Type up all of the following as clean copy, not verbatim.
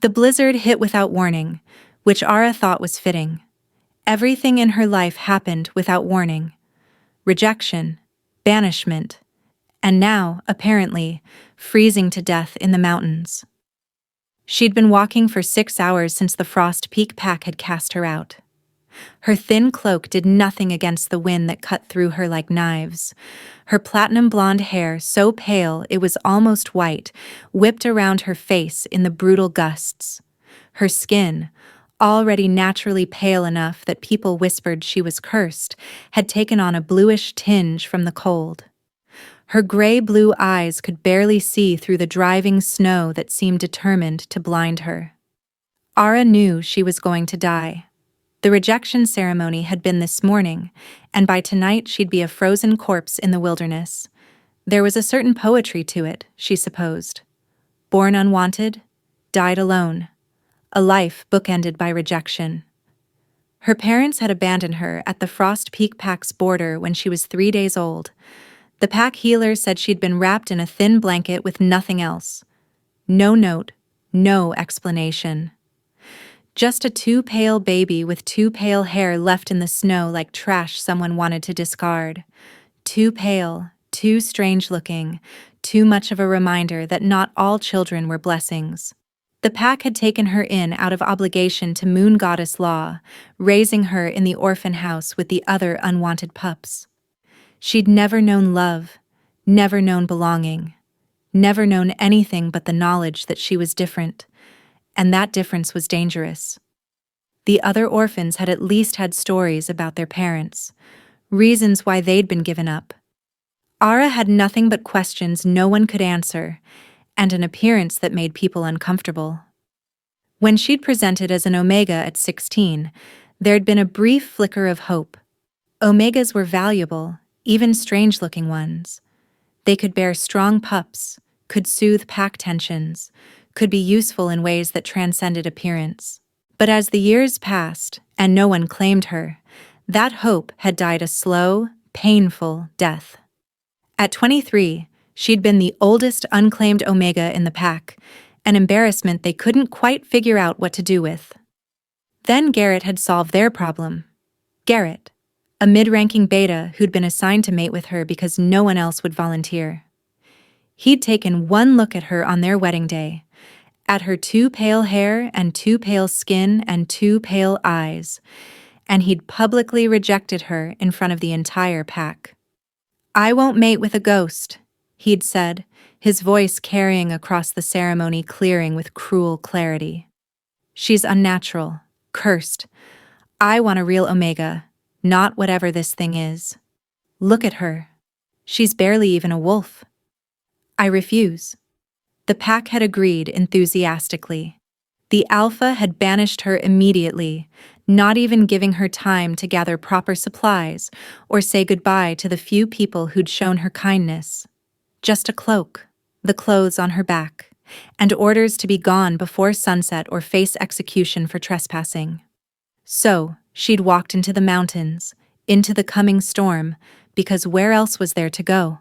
The blizzard hit without warning, which Ara thought was fitting. Everything in her life happened without warning. Rejection, banishment, and now, apparently, freezing to death in the mountains. She'd been walking for 6 hours since the Frostpeak Pack had cast her out. Her thin cloak did nothing against the wind that cut through her like knives. Her platinum blonde hair, so pale it was almost white, whipped around her face in the brutal gusts. Her skin, already naturally pale enough that people whispered she was cursed, had taken on a bluish tinge from the cold. Her gray-blue eyes could barely see through the driving snow that seemed determined to blind her. Ara knew she was going to die. The rejection ceremony had been this morning, and by tonight she'd be a frozen corpse in the wilderness. There was a certain poetry to it, she supposed. Born unwanted, died alone. A life bookended by rejection. Her parents had abandoned her at the Frostpeak Pack's border when she was 3 days old. The pack healer said she'd been wrapped in a thin blanket with nothing else. No note, no explanation. Just a too pale baby with too pale hair left in the snow like trash someone wanted to discard. Too pale, too strange-looking, too much of a reminder that not all children were blessings. The pack had taken her in out of obligation to Moon Goddess Law, raising her in the orphan house with the other unwanted pups. She'd never known love, never known belonging, never known anything but the knowledge that she was different, and that difference was dangerous. The other orphans had at least had stories about their parents, reasons why they'd been given up. Ara had nothing but questions no one could answer, and an appearance that made people uncomfortable. When she'd presented as an Omega at 16, there'd been a brief flicker of hope. Omegas were valuable, even strange-looking ones. They could bear strong pups, could soothe pack tensions, could be useful in ways that transcended appearance. But as the years passed, and no one claimed her, that hope had died a slow, painful death. At 23, she'd been the oldest unclaimed Omega in the pack, an embarrassment they couldn't quite figure out what to do with. Then Garrett had solved their problem. Garrett, a mid-ranking beta who'd been assigned to mate with her because no one else would volunteer. He'd taken one look at her on their wedding day, at her too pale hair and too pale skin and too pale eyes, and he'd publicly rejected her in front of the entire pack. "I won't mate with a ghost," he'd said, his voice carrying across the ceremony clearing with cruel clarity. "She's unnatural, cursed. I want a real Omega, not whatever this thing is. Look at her. She's barely even a wolf. I refuse." The pack had agreed enthusiastically. The Alpha had banished her immediately, not even giving her time to gather proper supplies or say goodbye to the few people who'd shown her kindness. Just a cloak, the clothes on her back, and orders to be gone before sunset or face execution for trespassing. So, she'd walked into the mountains, into the coming storm, because where else was there to go?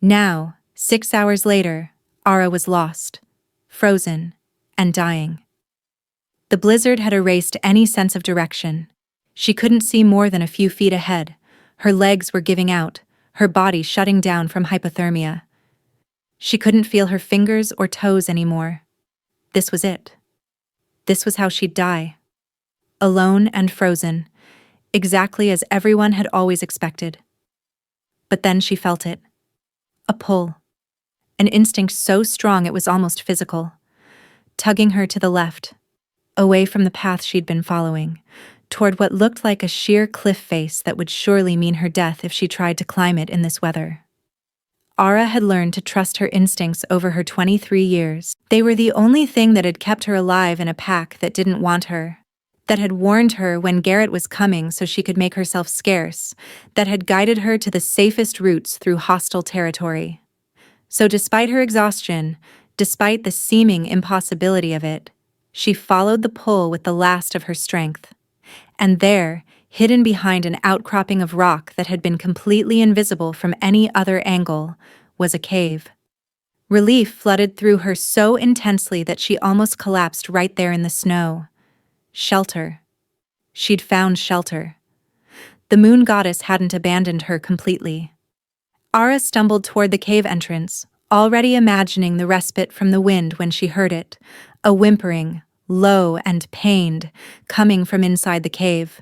Now, 6 hours later, Ara was lost, frozen, and dying. The blizzard had erased any sense of direction. She couldn't see more than a few feet ahead. Her legs were giving out, her body shutting down from hypothermia. She couldn't feel her fingers or toes anymore. This was it. This was how she'd die. Alone and frozen, exactly as everyone had always expected. But then she felt it. A pull. An instinct so strong it was almost physical, tugging her to the left, away from the path she'd been following, toward what looked like a sheer cliff face that would surely mean her death if she tried to climb it in this weather. Ara had learned to trust her instincts over her 23 years. They were the only thing that had kept her alive in a pack that didn't want her, that had warned her when Garrett was coming so she could make herself scarce, that had guided her to the safest routes through hostile territory. So despite her exhaustion, despite the seeming impossibility of it, she followed the pull with the last of her strength. And there, hidden behind an outcropping of rock that had been completely invisible from any other angle, was a cave. Relief flooded through her so intensely that she almost collapsed right there in the snow. Shelter. She'd found shelter. The moon goddess hadn't abandoned her completely. Ara stumbled toward the cave entrance, already imagining the respite from the wind when she heard it, a whimpering, low and pained, coming from inside the cave.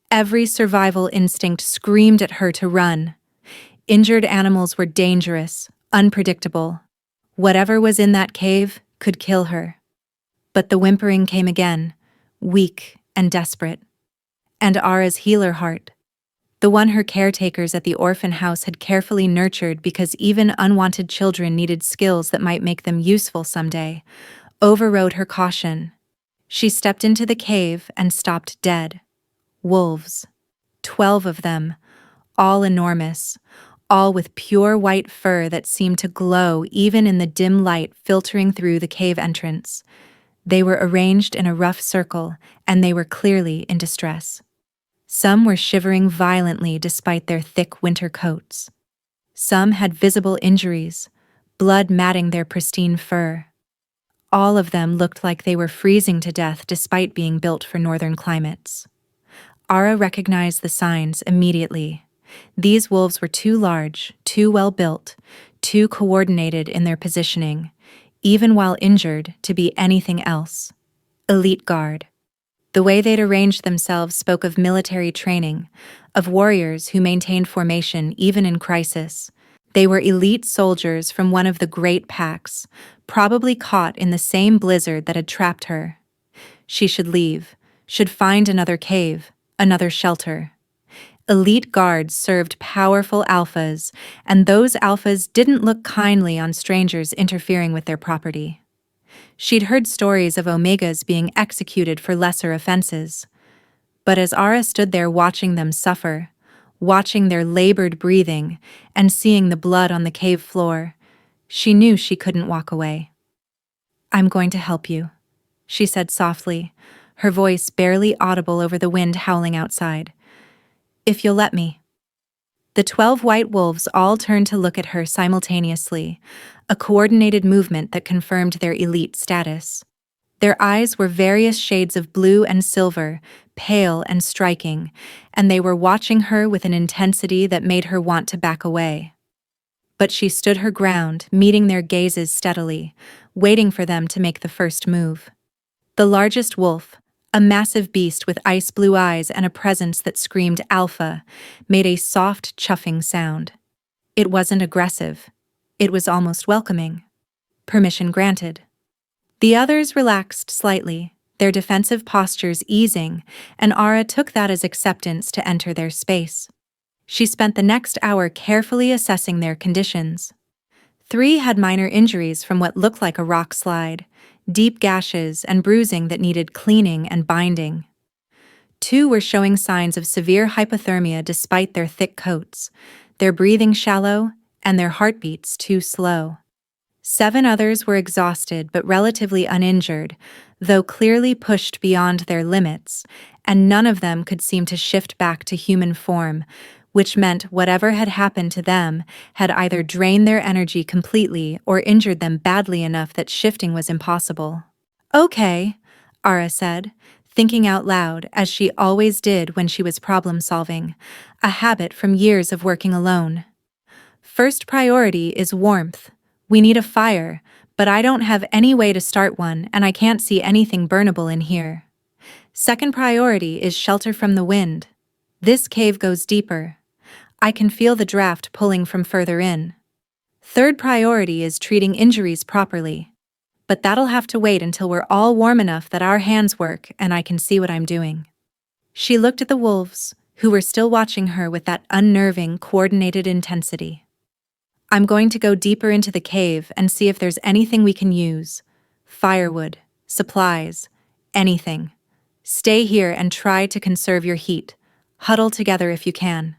Every survival instinct screamed at her to run. Injured animals were dangerous, unpredictable. Whatever was in that cave could kill her. But the whimpering came again, weak and desperate. And Ara's healer heart, the one her caretakers at the orphan house had carefully nurtured because even unwanted children needed skills that might make them useful someday, overrode her caution. She stepped into the cave and stopped dead. Wolves. 12 of them, all enormous, all with pure white fur that seemed to glow even in the dim light filtering through the cave entrance. They were arranged in a rough circle, and they were clearly in distress. Some were shivering violently despite their thick winter coats. Some had visible injuries, blood matting their pristine fur. All of them looked like they were freezing to death despite being built for northern climates. Ara recognized the signs immediately. These wolves were too large, too well built, too coordinated in their positioning, even while injured, to be anything else. Elite guard. The way they'd arranged themselves spoke of military training, of warriors who maintained formation even in crisis. They were elite soldiers from one of the great packs, probably caught in the same blizzard that had trapped her. She should leave, should find another cave, another shelter. Elite guards served powerful alphas, and those alphas didn't look kindly on strangers interfering with their property. She'd heard stories of omegas being executed for lesser offenses. But as Ara stood there watching them suffer, watching their labored breathing, and seeing the blood on the cave floor, she knew she couldn't walk away. "I'm going to help you," she said softly, her voice barely audible over the wind howling outside. "If you'll let me." The 12 white wolves all turned to look at her simultaneously, a coordinated movement that confirmed their elite status. Their eyes were various shades of blue and silver, pale and striking, and they were watching her with an intensity that made her want to back away. But she stood her ground, meeting their gazes steadily, waiting for them to make the first move. The largest wolf, a massive beast with ice-blue eyes and a presence that screamed alpha, made a soft, chuffing sound. It wasn't aggressive. It was almost welcoming. Permission granted. The others relaxed slightly, their defensive postures easing, and Ara took that as acceptance to enter their space. She spent the next hour carefully assessing their conditions. 3 had minor injuries from what looked like a rock slide, deep gashes and bruising that needed cleaning and binding. 2 were showing signs of severe hypothermia despite their thick coats, their breathing shallow, and their heartbeats too slow. 7 others were exhausted but relatively uninjured, though clearly pushed beyond their limits, and none of them could seem to shift back to human form, which meant whatever had happened to them had either drained their energy completely or injured them badly enough that shifting was impossible. "Okay," Ara said, thinking out loud, as she always did when she was problem-solving, a habit from years of working alone. "First priority is warmth. We need a fire, but I don't have any way to start one and I can't see anything burnable in here. Second priority is shelter from the wind. This cave goes deeper. I can feel the draft pulling from further in. Third priority is treating injuries properly. But that'll have to wait until we're all warm enough that our hands work and I can see what I'm doing." She looked at the wolves, who were still watching her with that unnerving, coordinated intensity. "I'm going to go deeper into the cave and see if there's anything we can use. Firewood, supplies, anything. Stay here and try to conserve your heat. Huddle together if you can."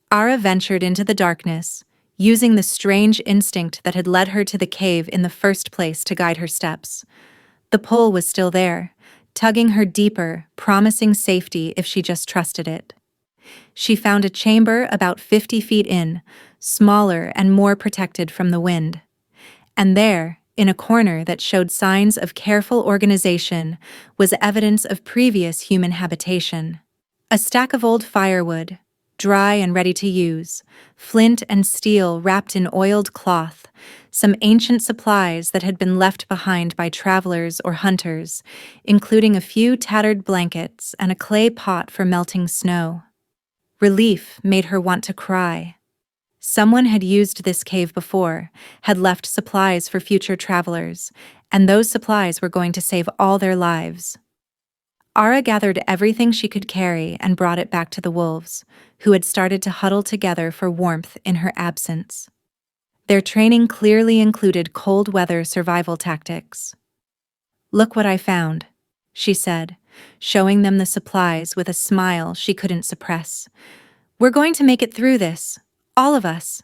Ara ventured into the darkness, using the strange instinct that had led her to the cave in the first place to guide her steps. The pull was still there, tugging her deeper, promising safety if she just trusted it. She found a chamber about 50 feet in, smaller and more protected from the wind. And there, in a corner that showed signs of careful organization, was evidence of previous human habitation. A stack of old firewood, dry and ready to use, flint and steel wrapped in oiled cloth, some ancient supplies that had been left behind by travelers or hunters, including a few tattered blankets and a clay pot for melting snow. Relief made her want to cry. Someone had used this cave before, had left supplies for future travelers, and those supplies were going to save all their lives. Ara gathered everything she could carry and brought it back to the wolves, who had started to huddle together for warmth in her absence. Their training clearly included cold weather survival tactics. "Look what I found," she said, showing them the supplies with a smile she couldn't suppress. "We're going to make it through this, all of us."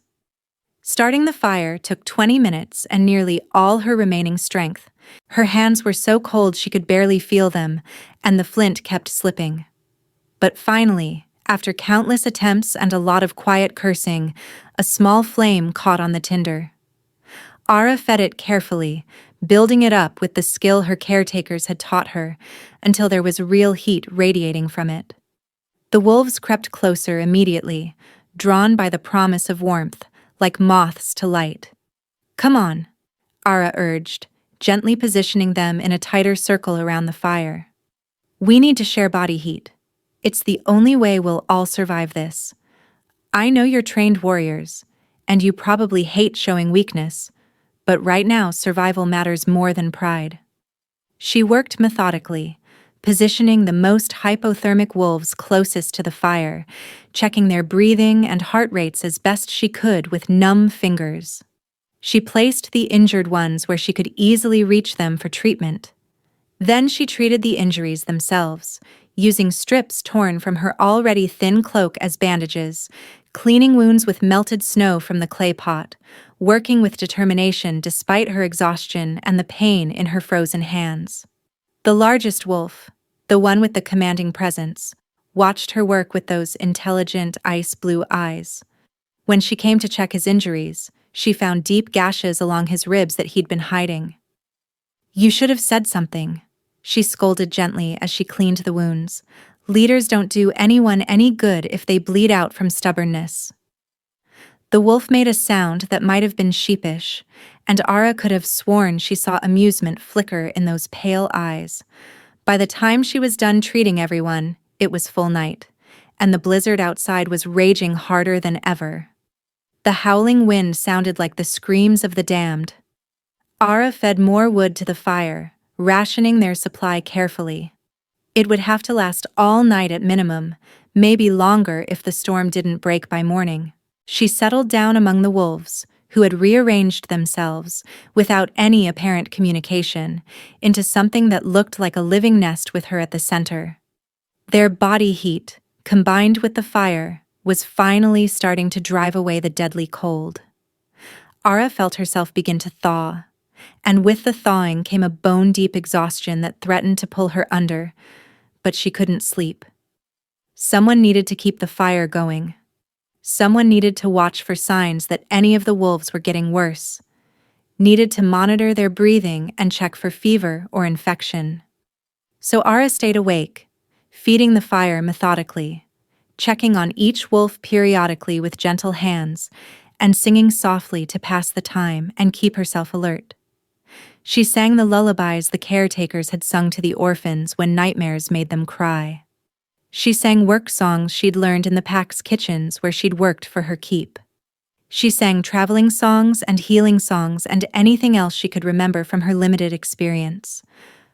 Starting the fire took 20 minutes and nearly all her remaining strength. Her hands were so cold she could barely feel them, and the flint kept slipping. But finally, after countless attempts and a lot of quiet cursing, a small flame caught on the tinder. Ara fed it carefully, building it up with the skill her caretakers had taught her, until there was real heat radiating from it. The wolves crept closer immediately, drawn by the promise of warmth, like moths to light. "Come on," Ara urged, gently positioning them in a tighter circle around the fire. "We need to share body heat. It's the only way we'll all survive this. I know you're trained warriors, and you probably hate showing weakness, but right now survival matters more than pride." She worked methodically, positioning the most hypothermic wolves closest to the fire, checking their breathing and heart rates as best she could with numb fingers. She placed the injured ones where she could easily reach them for treatment. Then she treated the injuries themselves, using strips torn from her already thin cloak as bandages, cleaning wounds with melted snow from the clay pot, working with determination despite her exhaustion and the pain in her frozen hands. The largest wolf, the one with the commanding presence, watched her work with those intelligent ice-blue eyes. When she came to check his injuries, she found deep gashes along his ribs that he'd been hiding. "You should have said something," she scolded gently as she cleaned the wounds. "Leaders don't do anyone any good if they bleed out from stubbornness." The wolf made a sound that might have been sheepish, and Ara could have sworn she saw amusement flicker in those pale eyes. By the time she was done treating everyone, it was full night, and the blizzard outside was raging harder than ever. The howling wind sounded like the screams of the damned. Ara fed more wood to the fire, rationing their supply carefully. It would have to last all night at minimum, maybe longer if the storm didn't break by morning. She settled down among the wolves, who had rearranged themselves, without any apparent communication, into something that looked like a living nest with her at the center. Their body heat, combined with the fire, was finally starting to drive away the deadly cold. Ara felt herself begin to thaw, and with the thawing came a bone-deep exhaustion that threatened to pull her under, but she couldn't sleep. Someone needed to keep the fire going. Someone needed to watch for signs that any of the wolves were getting worse, needed to monitor their breathing and check for fever or infection. So Ara stayed awake, feeding the fire methodically, checking on each wolf periodically with gentle hands, and singing softly to pass the time and keep herself alert. She sang the lullabies the caretakers had sung to the orphans when nightmares made them cry. She sang work songs she'd learned in the pack's kitchens where she'd worked for her keep. She sang traveling songs and healing songs and anything else she could remember from her limited experience.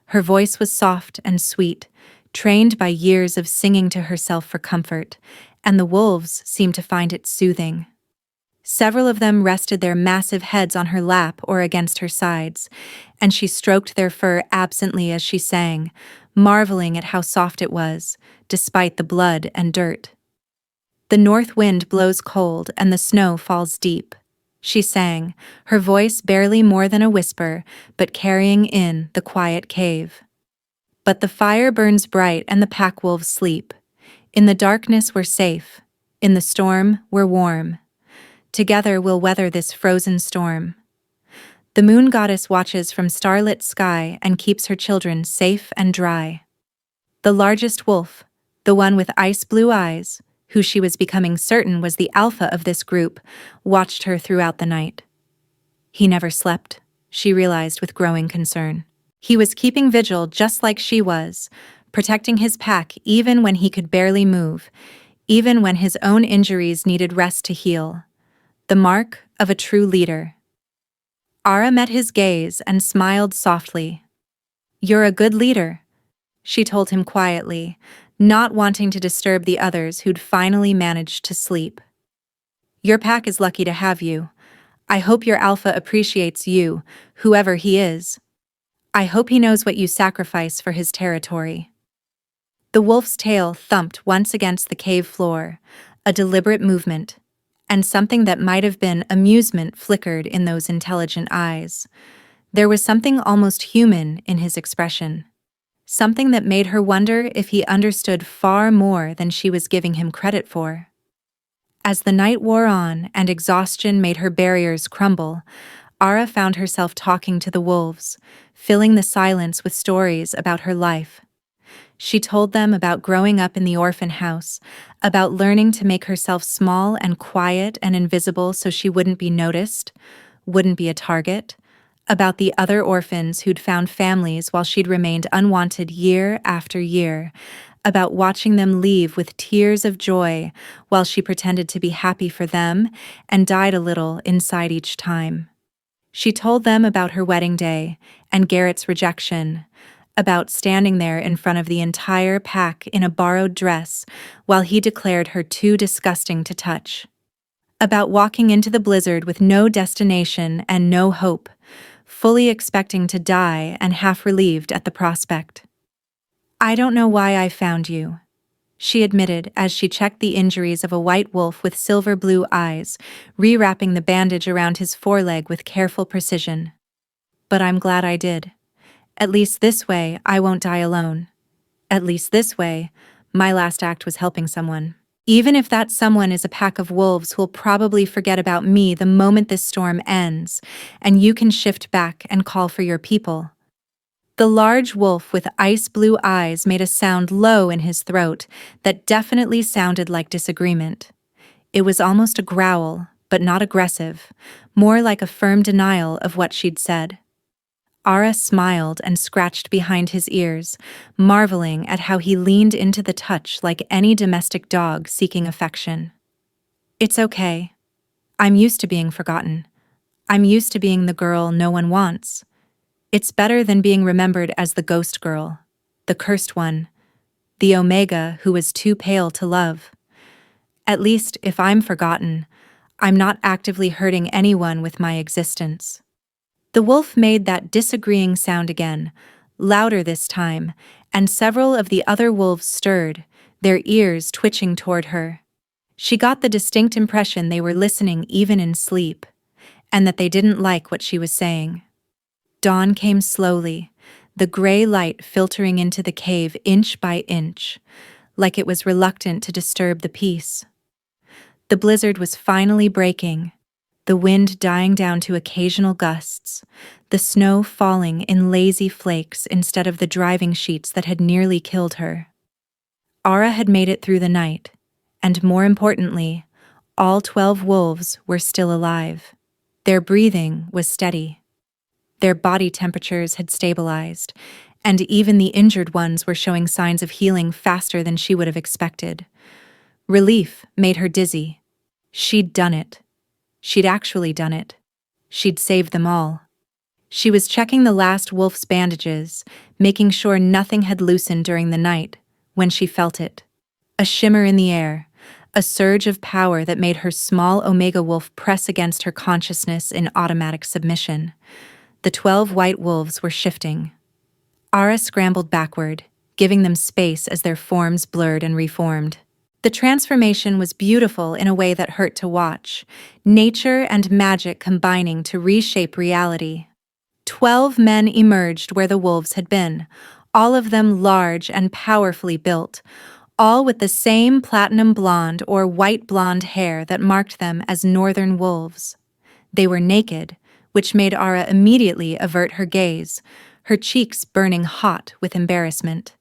Her voice was soft and sweet, trained by years of singing to herself for comfort, and the wolves seemed to find it soothing. Several of them rested their massive heads on her lap or against her sides, and she stroked their fur absently as she sang, marveling at how soft it was, despite the blood and dirt. "The north wind blows cold and the snow falls deep," she sang, her voice barely more than a whisper, but carrying in the quiet cave. "But the fire burns bright and the pack wolves sleep. In the darkness we're safe. In the storm we're warm. Together we'll weather this frozen storm." The moon goddess watches from starlit sky and keeps her children safe and dry. The largest wolf, the one with ice-blue eyes, who she was becoming certain was the alpha of this group, watched her throughout the night. He never slept, she realized with growing concern. He was keeping vigil just like she was, protecting his pack even when he could barely move, even when his own injuries needed rest to heal. The mark of a true leader. Ara met his gaze and smiled softly. "You're a good leader," she told him quietly, not wanting to disturb the others who'd finally managed to sleep. "Your pack is lucky to have you. I hope your alpha appreciates you, whoever he is. I hope he knows what you sacrifice for his territory." The wolf's tail thumped once against the cave floor, a deliberate movement, and something that might have been amusement flickered in those intelligent eyes. There was something almost human in his expression. Something that made her wonder if he understood far more than she was giving him credit for. As the night wore on and exhaustion made her barriers crumble, Ara found herself talking to the wolves, filling the silence with stories about her life. She told them about growing up in the orphan house, about learning to make herself small and quiet and invisible so she wouldn't be noticed, wouldn't be a target, about the other orphans who'd found families while she'd remained unwanted year after year, about watching them leave with tears of joy while she pretended to be happy for them and died a little inside each time. She told them about her wedding day and Garrett's rejection, about standing there in front of the entire pack in a borrowed dress while he declared her too disgusting to touch, about walking into the blizzard with no destination and no hope, fully expecting to die and half relieved at the prospect. "I don't know why I found you," she admitted as she checked the injuries of a white wolf with silver-blue eyes, rewrapping the bandage around his foreleg with careful precision. "But I'm glad I did. At least this way, I won't die alone. At least this way, my last act was helping someone. Even if that someone is a pack of wolves who'll probably forget about me the moment this storm ends, and you can shift back and call for your people." The large wolf with ice-blue eyes made a sound low in his throat that definitely sounded like disagreement. It was almost a growl, but not aggressive, more like a firm denial of what she'd said. Ara smiled and scratched behind his ears, marveling at how he leaned into the touch like any domestic dog seeking affection. "It's okay. I'm used to being forgotten. I'm used to being the girl no one wants. It's better than being remembered as the ghost girl, the cursed one, the Omega who was too pale to love. At least, if I'm forgotten, I'm not actively hurting anyone with my existence." The wolf made that disagreeing sound again, louder this time, and several of the other wolves stirred, their ears twitching toward her. She got the distinct impression they were listening even in sleep, and that they didn't like what she was saying. Dawn came slowly, the gray light filtering into the cave inch by inch, like it was reluctant to disturb the peace. The blizzard was finally breaking, the wind dying down to occasional gusts, the snow falling in lazy flakes instead of the driving sheets that had nearly killed her. Ara had made it through the night, and more importantly, all 12 wolves were still alive. Their breathing was steady. Their body temperatures had stabilized, and even the injured ones were showing signs of healing faster than she would have expected. Relief made her dizzy. She'd done it. She'd actually done it. She'd saved them all. She was checking the last wolf's bandages, making sure nothing had loosened during the night, when she felt it. A shimmer in the air, a surge of power that made her small Omega wolf press against her consciousness in automatic submission. The 12 white wolves were shifting. Ara scrambled backward, giving them space as their forms blurred and reformed. The transformation was beautiful in a way that hurt to watch, nature and magic combining to reshape reality. 12 men emerged where the wolves had been, all of them large and powerfully built, all with the same platinum blonde or white blonde hair that marked them as northern wolves. They were naked, which made Ara immediately avert her gaze, her cheeks burning hot with embarrassment.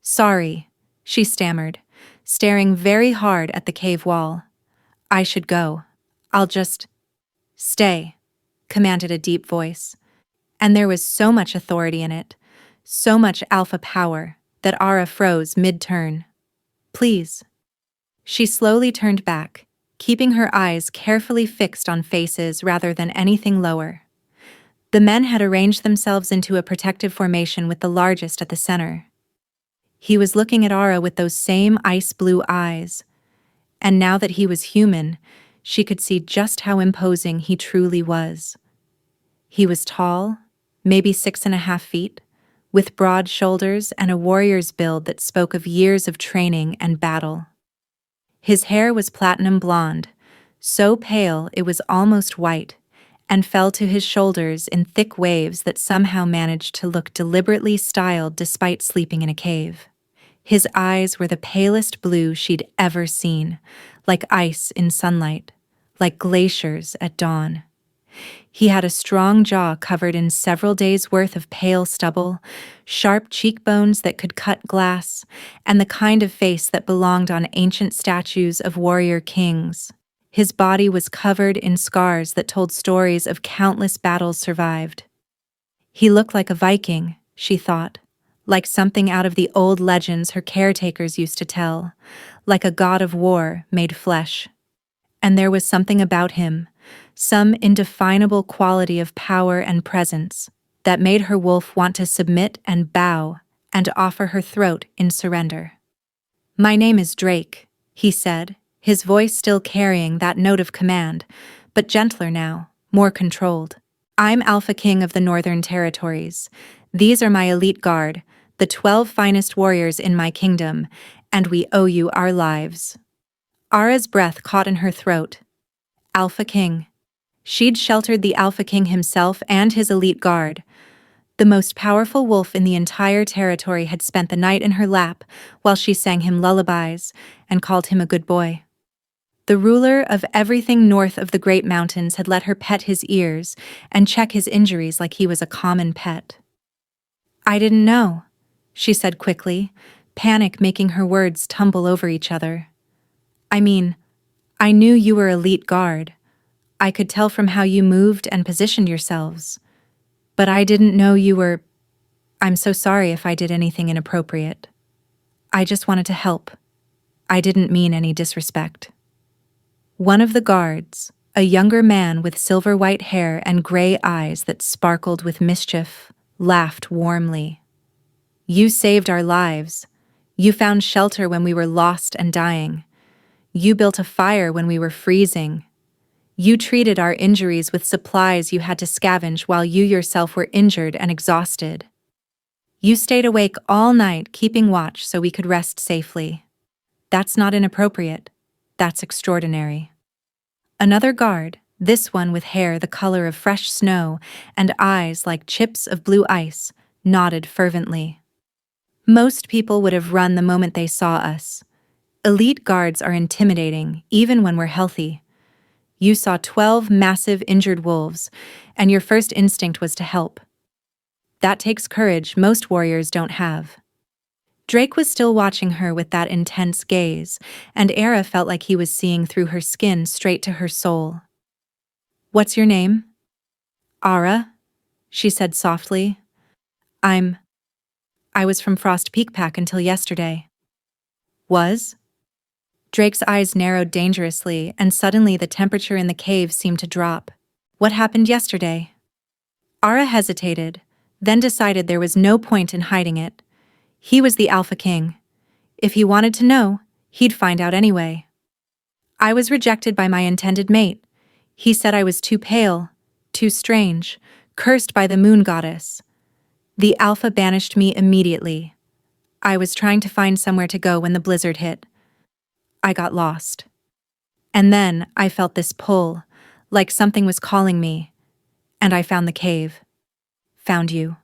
"Sorry," she stammered, staring very hard at the cave wall. "I should go. I'll just—" "Stay," commanded a deep voice. And there was so much authority in it, so much alpha power, that Ara froze mid-turn. "Please." She slowly turned back, keeping her eyes carefully fixed on faces rather than anything lower. The men had arranged themselves into a protective formation with the largest at the center. He was looking at Ara with those same ice-blue eyes, and now that he was human, she could see just how imposing he truly was. He was tall, maybe 6.5 feet, with broad shoulders and a warrior's build that spoke of years of training and battle. His hair was platinum blonde, so pale it was almost white, and fell to his shoulders in thick waves that somehow managed to look deliberately styled despite sleeping in a cave. His eyes were the palest blue she'd ever seen, like ice in sunlight, like glaciers at dawn. He had a strong jaw covered in several days' worth of pale stubble, sharp cheekbones that could cut glass, and the kind of face that belonged on ancient statues of warrior kings. His body was covered in scars that told stories of countless battles survived. He looked like a Viking, she thought, like something out of the old legends her caretakers used to tell, like a god of war made flesh. And there was something about him, some indefinable quality of power and presence, that made her wolf want to submit and bow and offer her throat in surrender. "My name is Drake," he said, his voice still carrying that note of command, but gentler now, more controlled. "I'm Alpha King of the Northern Territories. These are my elite guard, the 12 finest warriors in my kingdom, and we owe you our lives." Ara's breath caught in her throat. Alpha King. She'd sheltered the Alpha King himself and his elite guard. The most powerful wolf in the entire territory had spent the night in her lap while she sang him lullabies and called him a good boy. The ruler of everything north of the Great Mountains had let her pet his ears and check his injuries like he was a common pet. "I didn't know," she said quickly, panic making her words tumble over each other. "I mean, I knew you were elite guard. I could tell from how you moved and positioned yourselves. But I didn't know you were— I'm so sorry if I did anything inappropriate. I just wanted to help. I didn't mean any disrespect." One of the guards, a younger man with silver-white hair and gray eyes that sparkled with mischief, laughed warmly. "You saved our lives. You found shelter when we were lost and dying. You built a fire when we were freezing. You treated our injuries with supplies you had to scavenge while you yourself were injured and exhausted. You stayed awake all night keeping watch so we could rest safely. That's not inappropriate. That's extraordinary." Another guard, this one with hair the color of fresh snow and eyes like chips of blue ice, nodded fervently. "Most people would have run the moment they saw us. Elite guards are intimidating, even when we're healthy. You saw 12 massive injured wolves, and your first instinct was to help. That takes courage most warriors don't have." Drake was still watching her with that intense gaze, and Era felt like he was seeing through her skin straight to her soul. "What's your name?" "Ara," she said softly. I was from Frostpeak Pack until yesterday." "Was?" Drake's eyes narrowed dangerously, and suddenly the temperature in the cave seemed to drop. "What happened yesterday?" Ara hesitated, then decided there was no point in hiding it. He was the Alpha King. If he wanted to know, he'd find out anyway. "I was rejected by my intended mate. He said I was too pale, too strange, cursed by the moon goddess. The Alpha banished me immediately. I was trying to find somewhere to go when the blizzard hit. I got lost. And then I felt this pull, like something was calling me, and I found the cave. Found you."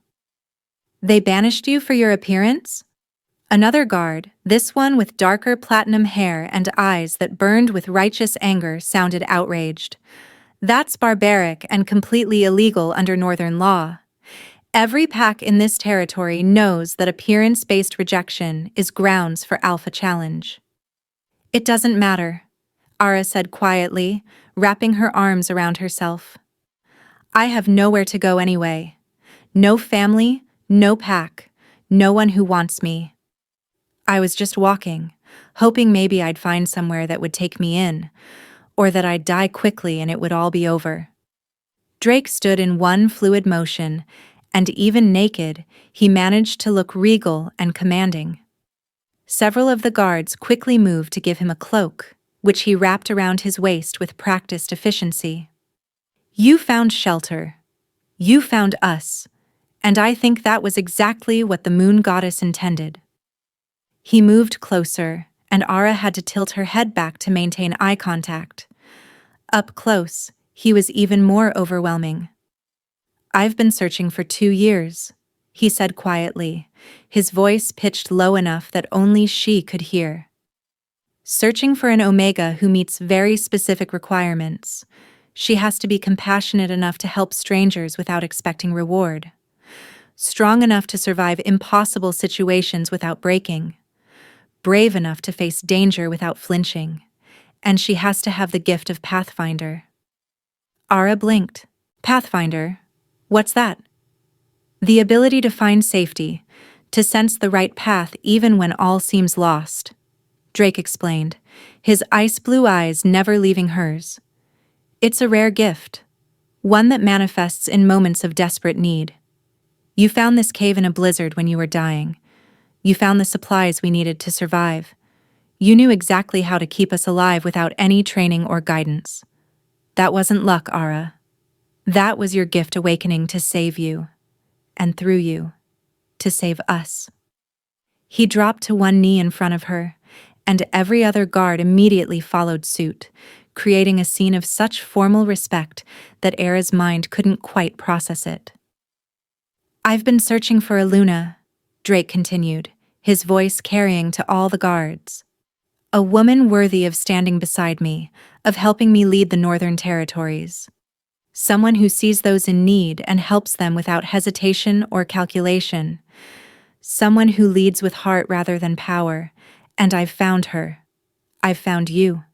"They banished you for your appearance?" Another guard, this one with darker platinum hair and eyes that burned with righteous anger, sounded outraged. That's barbaric and completely illegal under Northern law. Every pack in this territory knows that appearance-based rejection is grounds for alpha challenge. It doesn't matter, Ara said quietly, wrapping her arms around herself. I have nowhere to go anyway. No family, no pack, no one who wants me. I was just walking, hoping maybe I'd find somewhere that would take me in, or that I'd die quickly and it would all be over. Drake stood in one fluid motion, and even naked, he managed to look regal and commanding. Several of the guards quickly moved to give him a cloak, which he wrapped around his waist with practiced efficiency. You found shelter. You found us. And I think that was exactly what the moon goddess intended. He moved closer, and Ara had to tilt her head back to maintain eye contact. Up close, he was even more overwhelming. I've been searching for 2 years, he said quietly, his voice pitched low enough that only she could hear. Searching for an Omega who meets very specific requirements. She has to be compassionate enough to help strangers without expecting reward. Strong enough to survive impossible situations without breaking. Brave enough to face danger without flinching. And she has to have the gift of Pathfinder. Ara blinked. Pathfinder? What's that? The ability to find safety, to sense the right path even when all seems lost. Drake explained, his ice-blue eyes never leaving hers. It's a rare gift, one that manifests in moments of desperate need. You found this cave in a blizzard when you were dying. You found the supplies we needed to survive. You knew exactly how to keep us alive without any training or guidance. That wasn't luck, Ara. That was your gift awakening to save you, and through you, to save us. He dropped to one knee in front of her, and every other guard immediately followed suit, creating a scene of such formal respect that Ara's mind couldn't quite process it. I've been searching for a Luna, Drake continued, his voice carrying to all the guards. A woman worthy of standing beside me, of helping me lead the Northern Territories. Someone who sees those in need and helps them without hesitation or calculation. Someone who leads with heart rather than power, and I've found her. I've found you.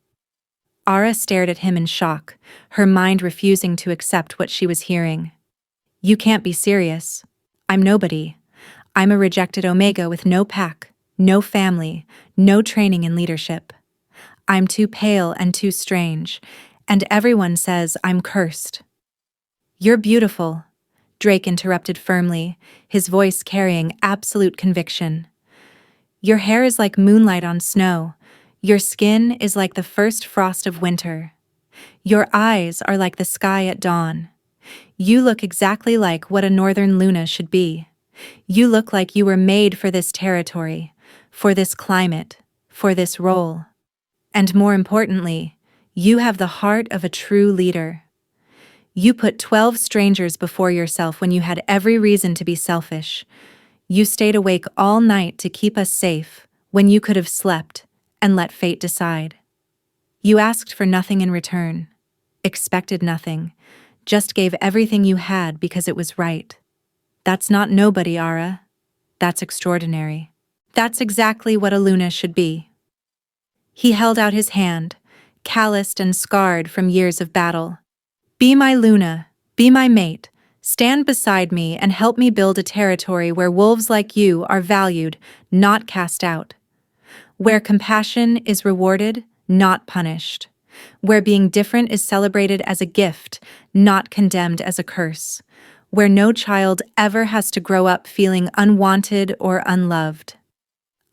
Ara stared at him in shock, her mind refusing to accept what she was hearing. You can't be serious. I'm nobody. I'm a rejected Omega with no pack, no family, no training in leadership. I'm too pale and too strange, and everyone says I'm cursed. You're beautiful, Drake interrupted firmly, his voice carrying absolute conviction. Your hair is like moonlight on snow. Your skin is like the first frost of winter. Your eyes are like the sky at dawn. You look exactly like what a Northern Luna should be. You look like you were made for this territory, for this climate, for this role. And more importantly, you have the heart of a true leader. You put 12 strangers before yourself when you had every reason to be selfish. You stayed awake all night to keep us safe when you could have slept and let fate decide. You asked for nothing in return, expected nothing, just gave everything you had because it was right. That's not nobody, Ara. That's extraordinary. That's exactly what a Luna should be. He held out his hand, calloused and scarred from years of battle. Be my Luna, be my mate, stand beside me and help me build a territory where wolves like you are valued, not cast out. Where compassion is rewarded, not punished. Where being different is celebrated as a gift, not condemned as a curse. Where no child ever has to grow up feeling unwanted or unloved.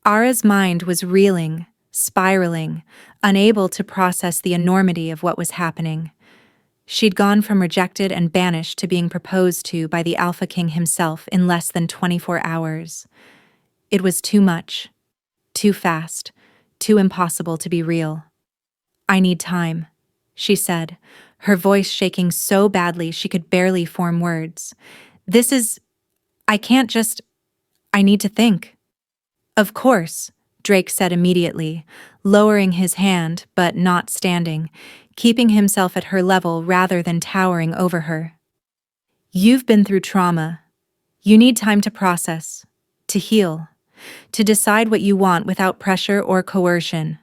Ara's mind was reeling, spiraling, unable to process the enormity of what was happening. She'd gone from rejected and banished to being proposed to by the Alpha King himself in less than 24 hours. It was too much, too fast, too impossible to be real. I need time, she said, her voice shaking so badly she could barely form words. I can't just, I need to think. Of course, Drake said immediately, lowering his hand but not standing, keeping himself at her level rather than towering over her. You've been through trauma. You need time to process, to heal, to decide what you want without pressure or coercion.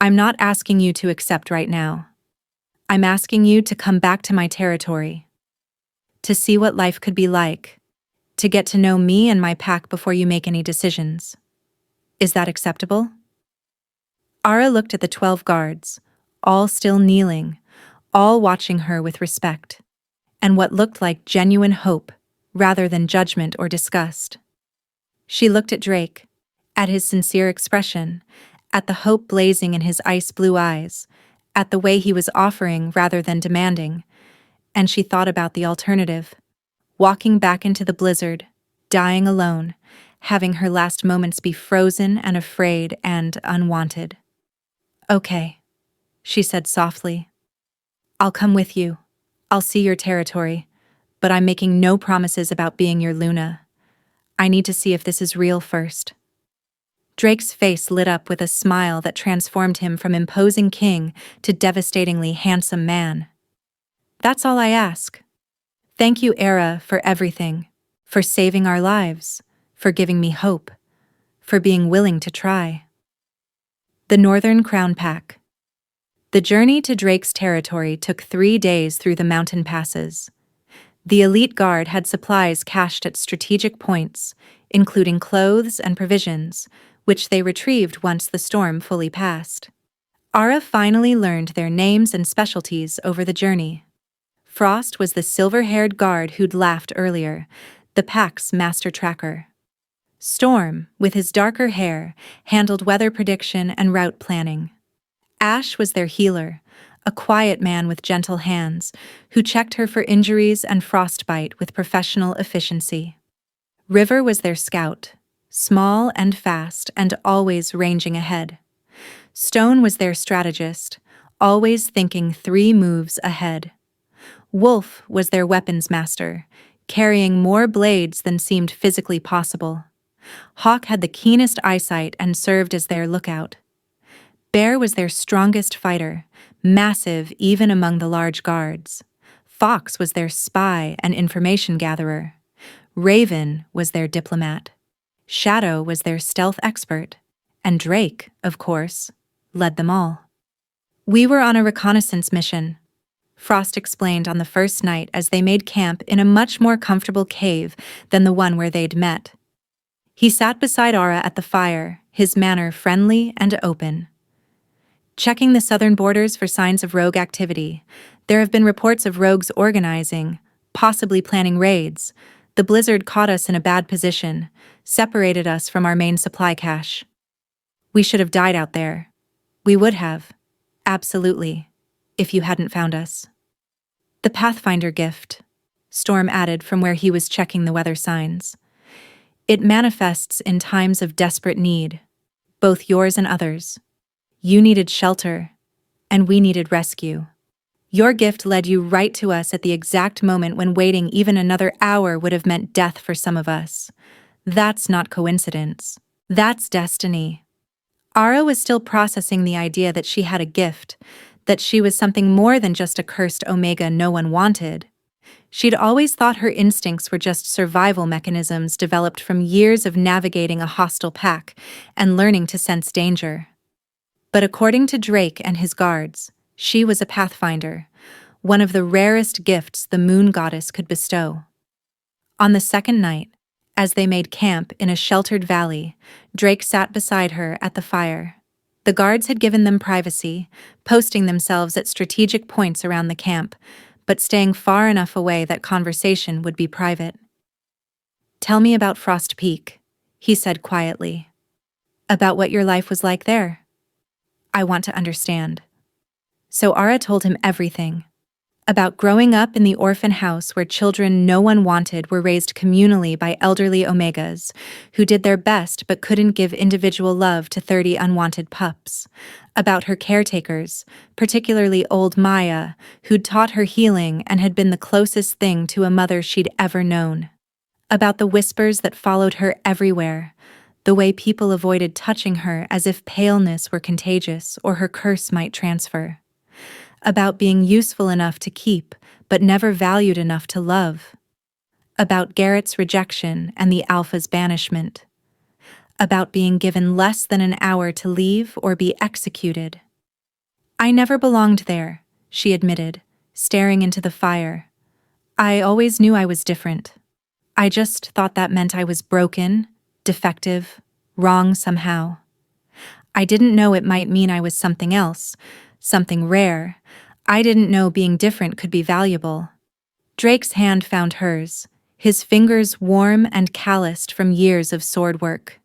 I'm not asking you to accept right now. I'm asking you to come back to my territory, to see what life could be like, to get to know me and my pack before you make any decisions. Is that acceptable? Ara looked at the 12 guards, all still kneeling, all watching her with respect, and what looked like genuine hope rather than judgment or disgust. She looked at Drake, at his sincere expression, at the hope blazing in his ice-blue eyes, at the way he was offering rather than demanding, and she thought about the alternative, walking back into the blizzard, dying alone, having her last moments be frozen and afraid and unwanted. Okay, she said softly. I'll come with you. I'll see your territory, but I'm making no promises about being your Luna. I need to see if this is real first. Drake's face lit up with a smile that transformed him from imposing king to devastatingly handsome man. That's all I ask. Thank you, Elara, for everything, for saving our lives, for giving me hope, for being willing to try. The Northern Crown Pack. The journey to Drake's territory took 3 days through the mountain passes. The elite guard had supplies cached at strategic points, including clothes and provisions, which they retrieved once the storm fully passed. Ara finally learned their names and specialties over the journey. Frost was the silver-haired guard who'd laughed earlier, the pack's master tracker. Storm, with his darker hair, handled weather prediction and route planning. Ash was their healer, a quiet man with gentle hands, who checked her for injuries and frostbite with professional efficiency. River was their scout, small and fast and always ranging ahead. Stone was their strategist, always thinking 3 moves ahead. Wolf was their weapons master, carrying more blades than seemed physically possible. Hawk had the keenest eyesight and served as their lookout. Bear was their strongest fighter, massive even among the large guards. Fox was their spy and information gatherer. Raven was their diplomat. Shadow was their stealth expert. And Drake, of course, led them all. We were on a reconnaissance mission, Frost explained on the first night as they made camp in a much more comfortable cave than the one where they'd met. He sat beside Ara at the fire, his manner friendly and open. Checking the southern borders for signs of rogue activity. There have been reports of rogues organizing, possibly planning raids. The blizzard caught us in a bad position, separated us from our main supply cache. We should have died out there. We would have. Absolutely. If you hadn't found us. The Pathfinder gift, Storm added from where he was checking the weather signs. It manifests in times of desperate need, both yours and others. You needed shelter, and we needed rescue. Your gift led you right to us at the exact moment when waiting even another hour would have meant death for some of us. That's not coincidence. That's destiny. Ara was still processing the idea that she had a gift, that she was something more than just a cursed Omega no one wanted. She'd always thought her instincts were just survival mechanisms developed from years of navigating a hostile pack and learning to sense danger. But according to Drake and his guards, she was a Pathfinder, one of the rarest gifts the moon goddess could bestow. On the second night, as they made camp in a sheltered valley, Drake sat beside her at the fire. The guards had given them privacy, posting themselves at strategic points around the camp, but staying far enough away that conversation would be private. "Tell me about Frostpeak," he said quietly. "About what your life was like there. I want to understand." So Ara told him everything. About growing up in the orphan house where children no one wanted were raised communally by elderly Omegas, who did their best but couldn't give individual love to 30 unwanted pups. About her caretakers, particularly old Maya, who'd taught her healing and had been the closest thing to a mother she'd ever known. About the whispers that followed her everywhere, the way people avoided touching her as if paleness were contagious or her curse might transfer. About being useful enough to keep, but never valued enough to love. About Garrett's rejection and the Alpha's banishment. About being given less than an hour to leave or be executed. I never belonged there, she admitted, staring into the fire. I always knew I was different. I just thought that meant I was broken, defective, wrong somehow. I didn't know it might mean I was something else, something rare. I didn't know being different could be valuable. Drake's hand found hers, his fingers warm and calloused from years of sword work.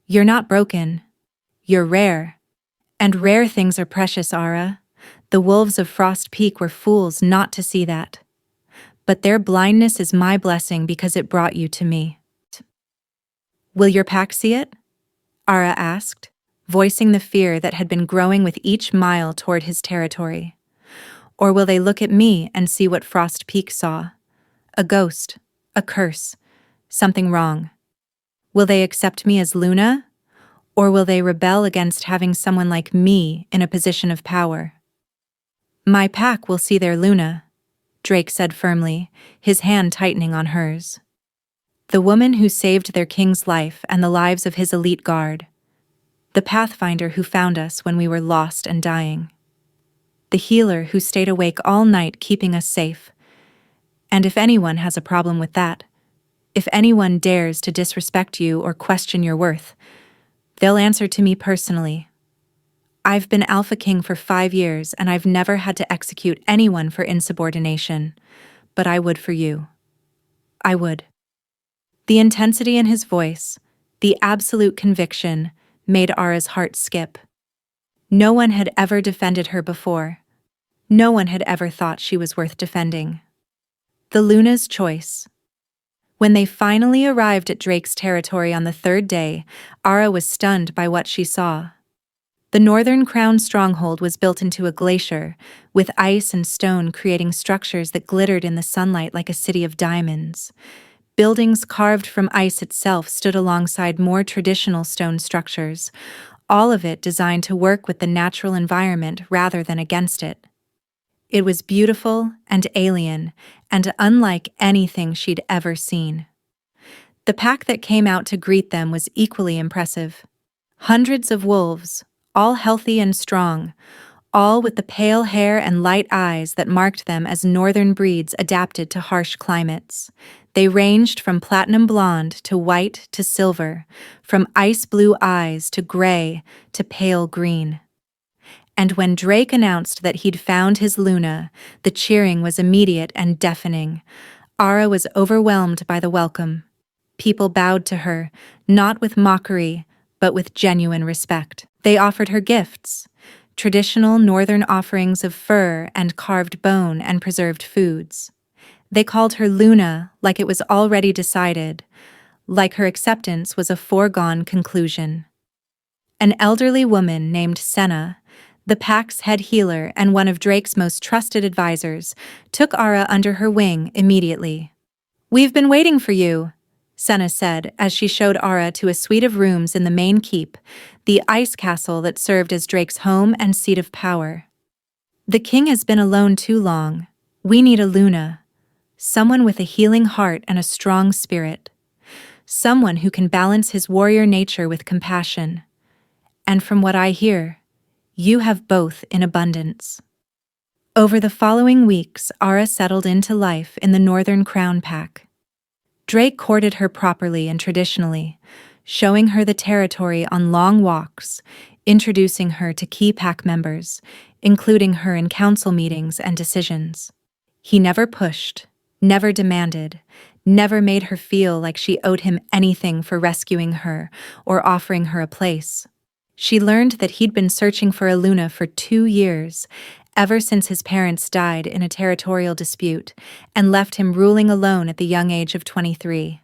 You're not broken. You're rare. And rare things are precious, Ara. The wolves of Frostpeak were fools not to see that. But their blindness is my blessing because it brought you to me. Will your pack see it? Ara asked, voicing the fear that had been growing with each mile toward his territory. Or will they look at me and see what Frostpeak saw? A ghost, a curse, something wrong. Will they accept me as Luna? Or will they rebel against having someone like me in a position of power? My pack will see their Luna, Drake said firmly, his hand tightening on hers. The woman who saved their king's life and the lives of his elite guard. The Pathfinder who found us when we were lost and dying. The healer who stayed awake all night keeping us safe. And if anyone has a problem with that, if anyone dares to disrespect you or question your worth, they'll answer to me personally. I've been Alpha King for 5 years and I've never had to execute anyone for insubordination, but I would for you. I would. The intensity in his voice, the absolute conviction, made Ara's heart skip. No one had ever defended her before. No one had ever thought she was worth defending. The Luna's choice. When they finally arrived at Drake's territory on the 3rd day, Ara was stunned by what she saw. The Northern Crown stronghold was built into a glacier, with ice and stone creating structures that glittered in the sunlight like a city of diamonds. Buildings carved from ice itself stood alongside more traditional stone structures, all of it designed to work with the natural environment rather than against it. It was beautiful and alien, and unlike anything she'd ever seen. The pack that came out to greet them was equally impressive. Hundreds of wolves, all healthy and strong, all with the pale hair and light eyes that marked them as northern breeds adapted to harsh climates. They ranged from platinum blonde to white to silver, from ice blue eyes to gray to pale green. And when Drake announced that he'd found his Luna, the cheering was immediate and deafening. Ara was overwhelmed by the welcome. People bowed to her, not with mockery, but with genuine respect. They offered her gifts, traditional northern offerings of fur and carved bone and preserved foods. They called her Luna like it was already decided, like her acceptance was a foregone conclusion. An elderly woman named Senna, the pack's head healer and one of Drake's most trusted advisors, took Ara under her wing immediately. "We've been waiting for you," Senna said as she showed Ara to a suite of rooms in the main keep, the ice castle that served as Drake's home and seat of power. "The king has been alone too long. We need a Luna. Someone with a healing heart and a strong spirit. Someone who can balance his warrior nature with compassion. And from what I hear, you have both in abundance." Over the following weeks, Ara settled into life in the Northern Crown Pack. Drake courted her properly and traditionally, showing her the territory on long walks, introducing her to key pack members, including her in council meetings and decisions. He never pushed, never demanded, never made her feel like she owed him anything for rescuing her or offering her a place. She learned that he'd been searching for a Luna for 2 years, ever since his parents died in a territorial dispute, and left him ruling alone at the young age of 23.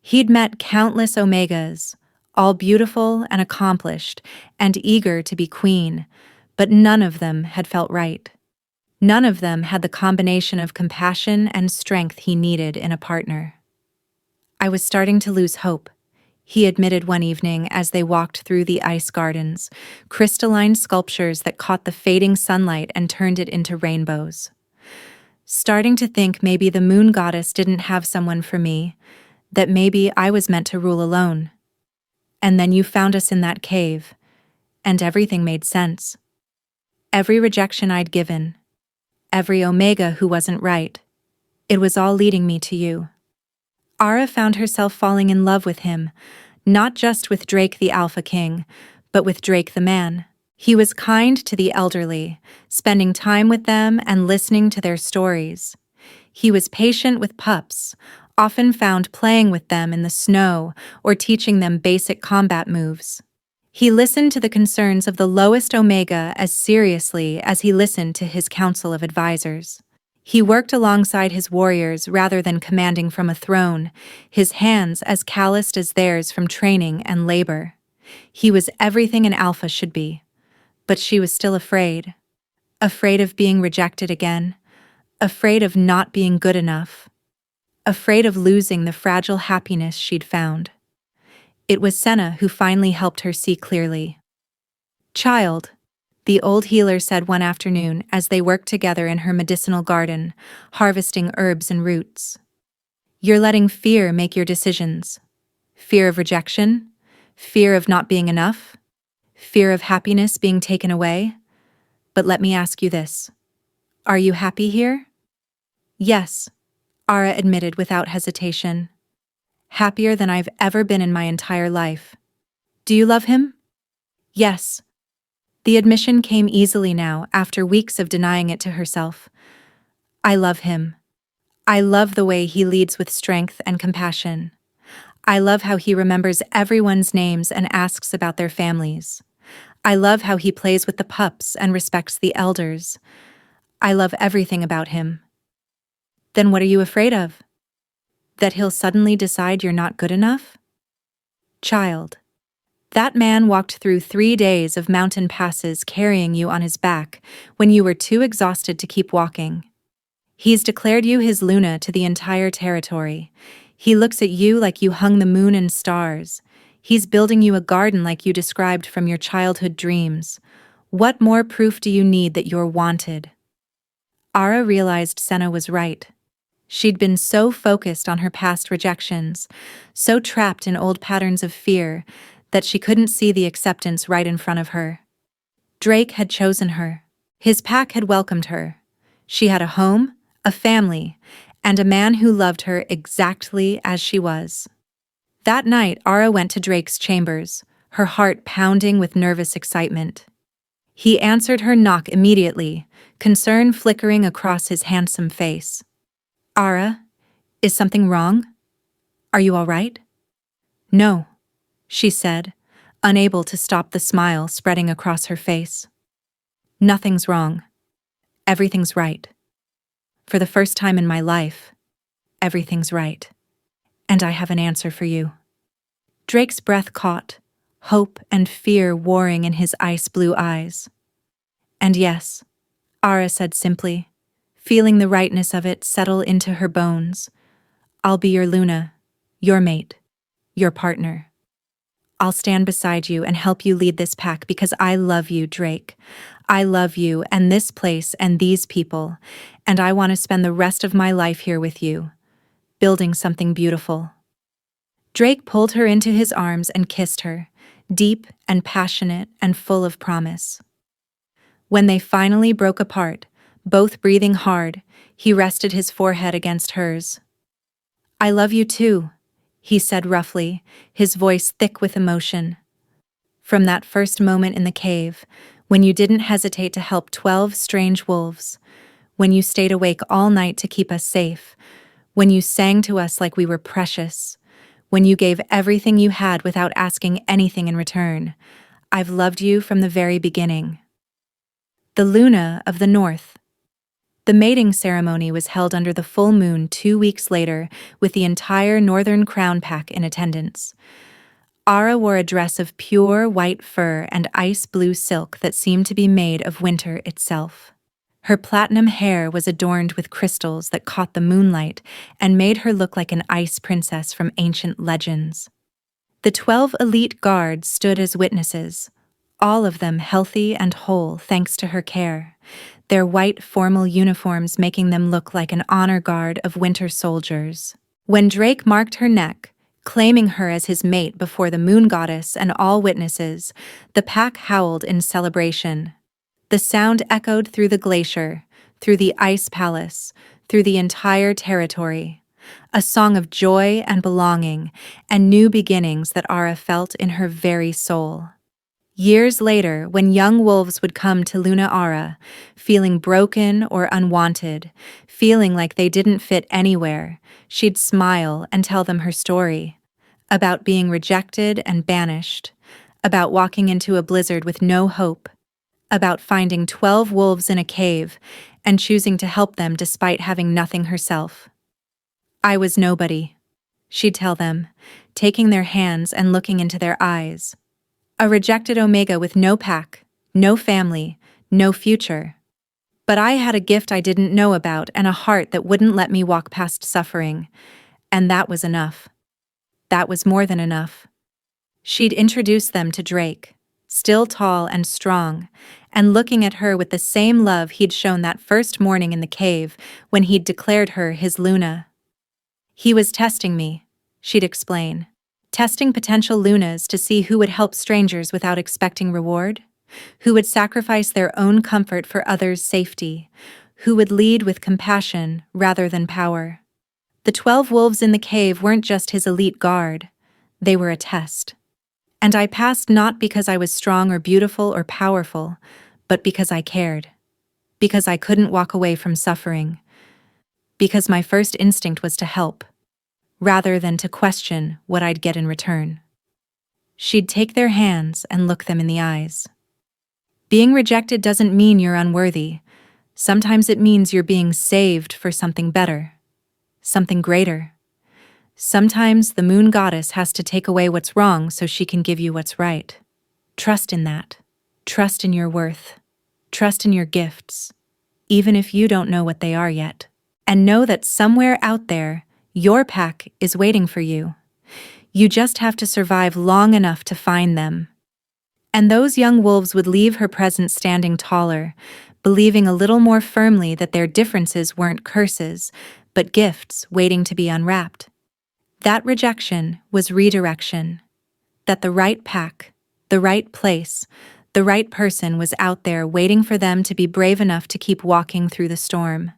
He'd met countless Omegas, all beautiful and accomplished, and eager to be queen, but none of them had felt right. None of them had the combination of compassion and strength he needed in a partner. "I was starting to lose hope," he admitted one evening as they walked through the ice gardens, crystalline sculptures that caught the fading sunlight and turned it into rainbows. Starting to think maybe the moon goddess didn't have someone for me, that maybe I was meant to rule alone. And then you found us in that cave, and everything made sense. Every rejection I'd given, every Omega who wasn't right, it was all leading me to you. Ara found herself falling in love with him, not just with Drake the Alpha King, but with Drake the man. He was kind to the elderly, spending time with them and listening to their stories. He was patient with pups, often found playing with them in the snow or teaching them basic combat moves. He listened to the concerns of the lowest Omega as seriously as he listened to his council of advisors. He worked alongside his warriors rather than commanding from a throne, his hands as calloused as theirs from training and labor. He was everything an alpha should be. But she was still afraid. Afraid of being rejected again. Afraid of not being good enough. Afraid of losing the fragile happiness she'd found. It was Senna who finally helped her see clearly. "Child," the old healer said one afternoon as they worked together in her medicinal garden, harvesting herbs and roots. "You're letting fear make your decisions. Fear of rejection, fear of not being enough, fear of happiness being taken away. But let me ask you this. Are you happy here?" "Yes," Ara admitted without hesitation. "Happier than I've ever been in my entire life." "Do you love him?" "Yes." The admission came easily now after weeks of denying it to herself. "I love him. I love the way he leads with strength and compassion. I love how he remembers everyone's names and asks about their families. I love how he plays with the pups and respects the elders. I love everything about him." "Then what are you afraid of? That he'll suddenly decide you're not good enough?" "Child, that man walked through 3 days of mountain passes carrying you on his back when you were too exhausted to keep walking. He's declared you his Luna to the entire territory. He looks at you like you hung the moon and stars. He's building you a garden like you described from your childhood dreams. What more proof do you need that you're wanted?" Ara realized Senna was right. She'd been so focused on her past rejections, so trapped in old patterns of fear, that she couldn't see the acceptance right in front of her. Drake had chosen her. His pack had welcomed her. She had a home, a family, and a man who loved her exactly as she was. That night, Ara went to Drake's chambers, her heart pounding with nervous excitement. He answered her knock immediately, concern flickering across his handsome face. "Ara, is something wrong? Are you all right?" "No," she said, unable to stop the smile spreading across her face. "Nothing's wrong. Everything's right. For the first time in my life, everything's right. And I have an answer for you." Drake's breath caught, hope and fear warring in his ice-blue eyes. "And yes," Ara said simply, feeling the rightness of it settle into her bones. "I'll be your Luna, your mate, your partner. I'll stand beside you and help you lead this pack because I love you, Drake. I love you and this place and these people, and I want to spend the rest of my life here with you, building something beautiful." Drake pulled her into his arms and kissed her, deep and passionate and full of promise. When they finally broke apart, both breathing hard, he rested his forehead against hers. "I love you too," he said roughly, his voice thick with emotion. "From that first moment in the cave, when you didn't hesitate to help 12 strange wolves, when you stayed awake all night to keep us safe, when you sang to us like we were precious, when you gave everything you had without asking anything in return, I've loved you from the very beginning." The Luna of the North. The mating ceremony was held under the full moon 2 weeks later, with the entire Northern Crown Pack in attendance. Ara wore a dress of pure white fur and ice-blue silk that seemed to be made of winter itself. Her platinum hair was adorned with crystals that caught the moonlight and made her look like an ice princess from ancient legends. The 12 elite guards stood as witnesses, all of them healthy and whole thanks to her care, their white formal uniforms making them look like an honor guard of winter soldiers. When Drake marked her neck, claiming her as his mate before the moon goddess and all witnesses, the pack howled in celebration. The sound echoed through the glacier, through the ice palace, through the entire territory. A song of joy and belonging and new beginnings that Ara felt in her very soul. Years later, when young wolves would come to Luna Ara, feeling broken or unwanted, feeling like they didn't fit anywhere, she'd smile and tell them her story. About being rejected and banished, about walking into a blizzard with no hope, about finding 12 wolves in a cave and choosing to help them despite having nothing herself. I was nobody, she'd tell them, taking their hands and looking into their eyes. A rejected Omega with no pack, no family, no future. But I had a gift I didn't know about and a heart that wouldn't let me walk past suffering, and that was enough. That was more than enough. She'd introduce them to Drake, still tall and strong, and looking at her with the same love he'd shown that first morning in the cave when he'd declared her his Luna. He was testing me, she'd explain. Testing potential Lunas to see who would help strangers without expecting reward, who would sacrifice their own comfort for others' safety, who would lead with compassion rather than power. The 12 wolves in the cave weren't just his elite guard, they were a test. And I passed not because I was strong or beautiful or powerful, but because I cared. Because I couldn't walk away from suffering. Because my first instinct was to help, rather than to question what I'd get in return. She'd take their hands and look them in the eyes. Being rejected doesn't mean you're unworthy. Sometimes it means you're being saved for something better, something greater. Sometimes the moon goddess has to take away what's wrong so she can give you what's right. Trust in that. Trust in your worth. Trust in your gifts, even if you don't know what they are yet. And know that somewhere out there, your pack is waiting for you. You just have to survive long enough to find them. And those young wolves would leave her presence standing taller, believing a little more firmly that their differences weren't curses, but gifts waiting to be unwrapped. That rejection was redirection. That the right pack, the right place, the right person was out there waiting for them to be brave enough to keep walking through the storm.